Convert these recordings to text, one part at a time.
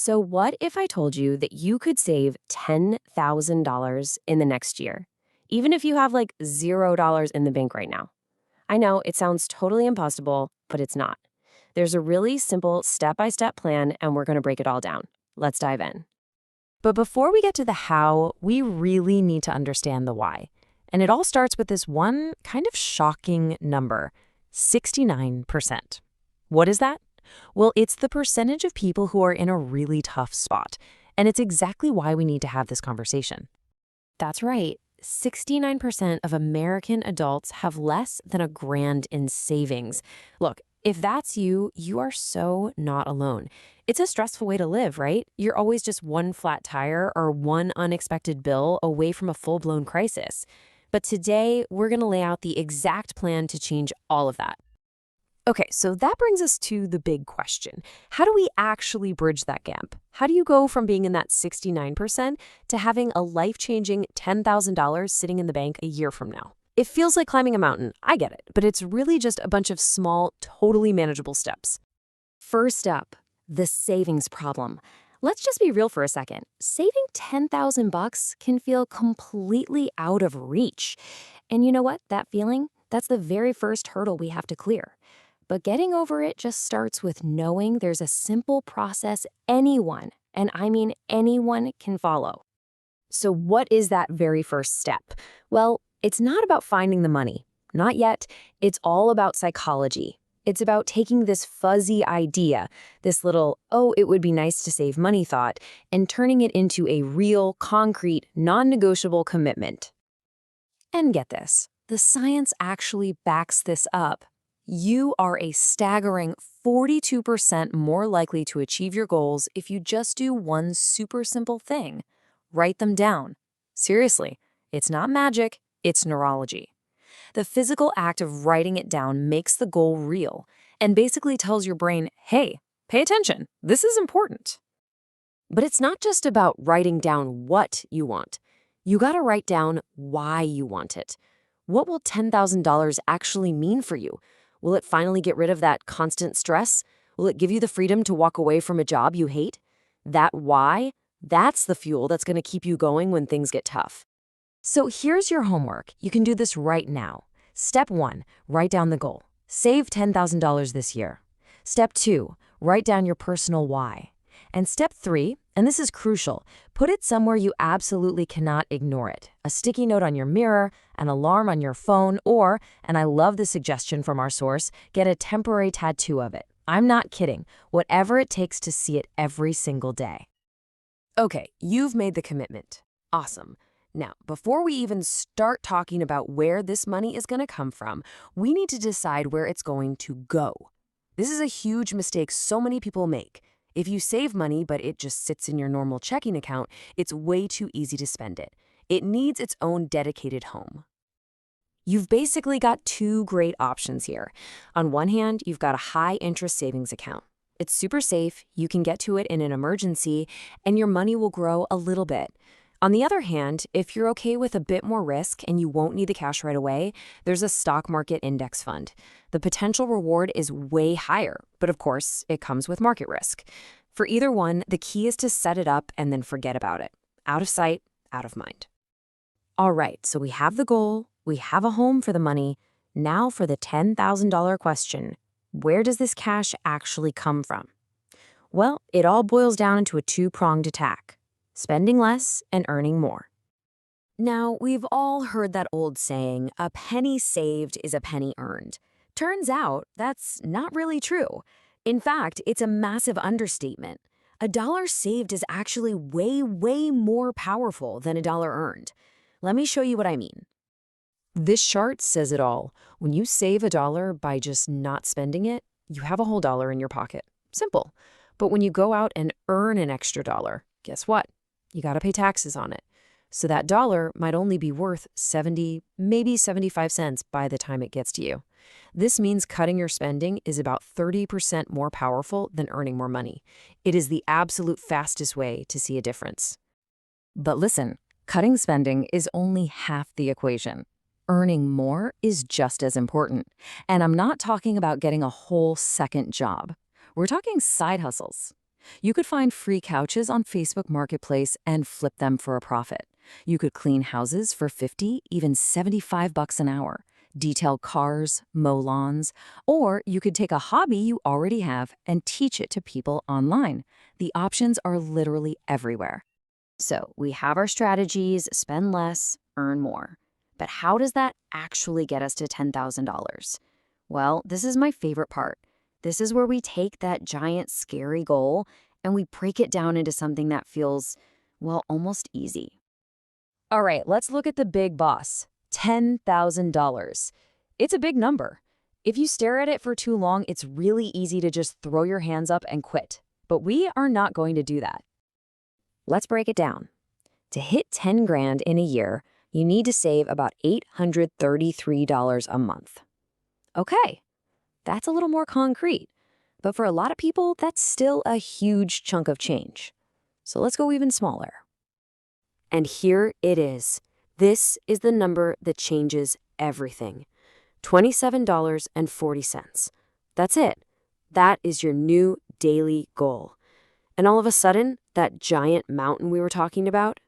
So, what if I told you that you could save $10,000 in the next year, even if you have like $0 in the bank right now? I know it sounds totally impossible, but it's not. There's a really simple step by step plan, and we're going to break it all down. Let's dive in. But before we get to the how, we really need to understand the why. And it all starts with this one kind of shocking number, 69%. What is that? Well, it's the percentage of people who are in a really tough spot. And it's exactly why we need to have this conversation. That's right. 69% of American adults have less than $1,000 in savings. Look, if that's you, you are so not alone. It's a stressful way to live, right? You're always just one flat tire or one unexpected bill away from a full-blown crisis. But today, we're going to lay out the exact plan to change all of that. Okay, so that brings us to the big question. How do we actually bridge that gap? How do you go from being in that 69% to having a life-changing $10,000 sitting in the bank a year from now? It feels like climbing a mountain, I get it, but it's really just a bunch of small, totally manageable steps. First up, the savings problem. Let's just be real for a second. Saving $10,000 can feel completely out of reach. And you know what? That feeling, that's the very first hurdle we have to clear. But getting over it just starts with knowing there's a simple process anyone, and I mean anyone, can follow. So what is that very first step? Well, it's not about finding the money. Not yet. It's all about psychology. It's about taking this fuzzy idea, this little, oh, it would be nice to save money thought, and turning it into a real, concrete, non-negotiable commitment. And get this, the science actually backs this up. You are a staggering 42% more likely to achieve your goals if you just do one super simple thing. Write them down. Seriously, it's not magic, it's neurology. The physical act of writing it down makes the goal real and basically tells your brain, hey, pay attention, this is important. But it's not just about writing down what you want. You gotta write down why you want it. What will $10,000 actually mean for you? Will it finally get rid of that constant stress? Will it give you the freedom to walk away from a job you hate? That why, that's the fuel that's going to keep you going when things get tough. So here's your homework. You can do this right now. Step 1, write down the goal. Save $10,000 this year. Step 2, write down your personal why. And step 3, and this is crucial, put it somewhere you absolutely cannot ignore it. A sticky note on your mirror, an alarm on your phone, or, and I love the suggestion from our source, get a temporary tattoo of it. I'm not kidding. Whatever it takes to see it every single day. Okay, you've made the commitment. Awesome. Now, before we even start talking about where this money is going to come from, we need to decide where it's going to go. This is a huge mistake so many people make. If you save money but it just sits in your normal checking account, it's way too easy to spend it. It needs its own dedicated home. You've basically got two great options here. On one hand, you've got a high-interest savings account. It's super safe, you can get to it in an emergency, and your money will grow a little bit. On the other hand, if you're okay with a bit more risk and you won't need the cash right away, there's a stock market index fund. The potential reward is way higher, but of course, it comes with market risk. For either one, the key is to set it up and then forget about it. Out of sight, out of mind. All right, so we have the goal, we have a home for the money. Now for the $10,000 question. Where does this cash actually come from? Well, it all boils down into a two-pronged attack. Spending less and earning more. Now, we've all heard that old saying, a penny saved is a penny earned. Turns out, that's not really true. In fact, it's a massive understatement. A dollar saved is actually way, way more powerful than a dollar earned. Let me show you what I mean. This chart says it all. When you save a dollar by just not spending it, you have a whole dollar in your pocket. Simple. But when you go out and earn an extra dollar, guess what? You got to pay taxes on it. So that dollar might only be worth 70, maybe 75 cents by the time it gets to you. This means cutting your spending is about 30% more powerful than earning more money. It is the absolute fastest way to see a difference. But listen, cutting spending is only half the equation. Earning more is just as important. And I'm not talking about getting a whole second job. We're talking side hustles. You could find free couches on Facebook Marketplace and flip them for a profit. You could clean houses for 50, even 75 bucks an hour, detail cars, mow lawns, or you could take a hobby you already have and teach it to people online. The options are literally everywhere. So we have our strategies: spend less, earn more. But how does that actually get us to $10,000? Well, this is my favorite part. This is where we take that giant, scary goal and we break it down into something that feels, well, almost easy. All right, let's look at the big boss: $10,000. It's a big number. If you stare at it for too long, it's really easy to just throw your hands up and quit. But we are not going to do that. Let's break it down. To hit 10 grand in a year, you need to save about $833 a month. Okay, that's a little more concrete. But for a lot of people, that's still a huge chunk of change. So let's go even smaller. And here it is. This is the number that changes everything. $27.40. That's it. That is your new daily goal. And all of a sudden, that giant mountain we were talking about,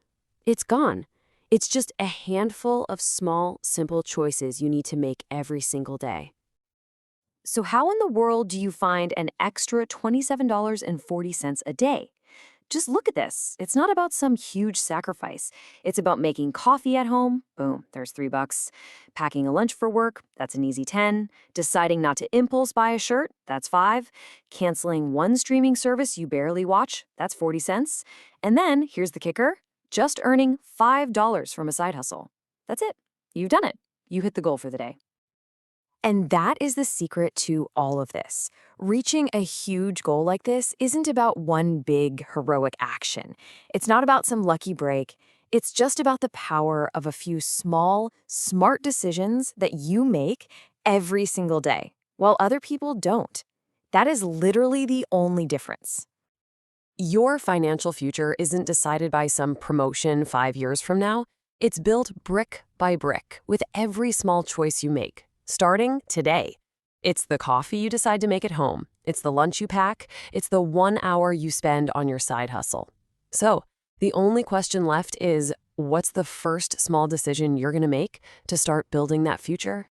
it's gone. It's just a handful of small, simple choices you need to make every single day. So how in the world do you find an extra $27.40 a day? Just look at this. It's not about some huge sacrifice. It's about making coffee at home. Boom, there's $3. Packing a lunch for work. That's an easy 10. Deciding not to impulse buy a shirt. That's 5. Canceling one streaming service you barely watch. That's 40 cents. And then, here's the kicker: just earning $5 from a side hustle. That's it. You've done it. You hit the goal for the day. And that is the secret to all of this. Reaching a huge goal like this isn't about one big, heroic action. It's not about some lucky break. It's just about the power of a few small, smart decisions that you make every single day, while other people don't. That is literally the only difference. Your financial future isn't decided by some promotion 5 years from now. It's built brick by brick with every small choice you make, starting today. It's the coffee you decide to make at home. It's the lunch you pack. It's the 1 hour you spend on your side hustle. So, the only question left is, what's the first small decision you're going to make to start building that future?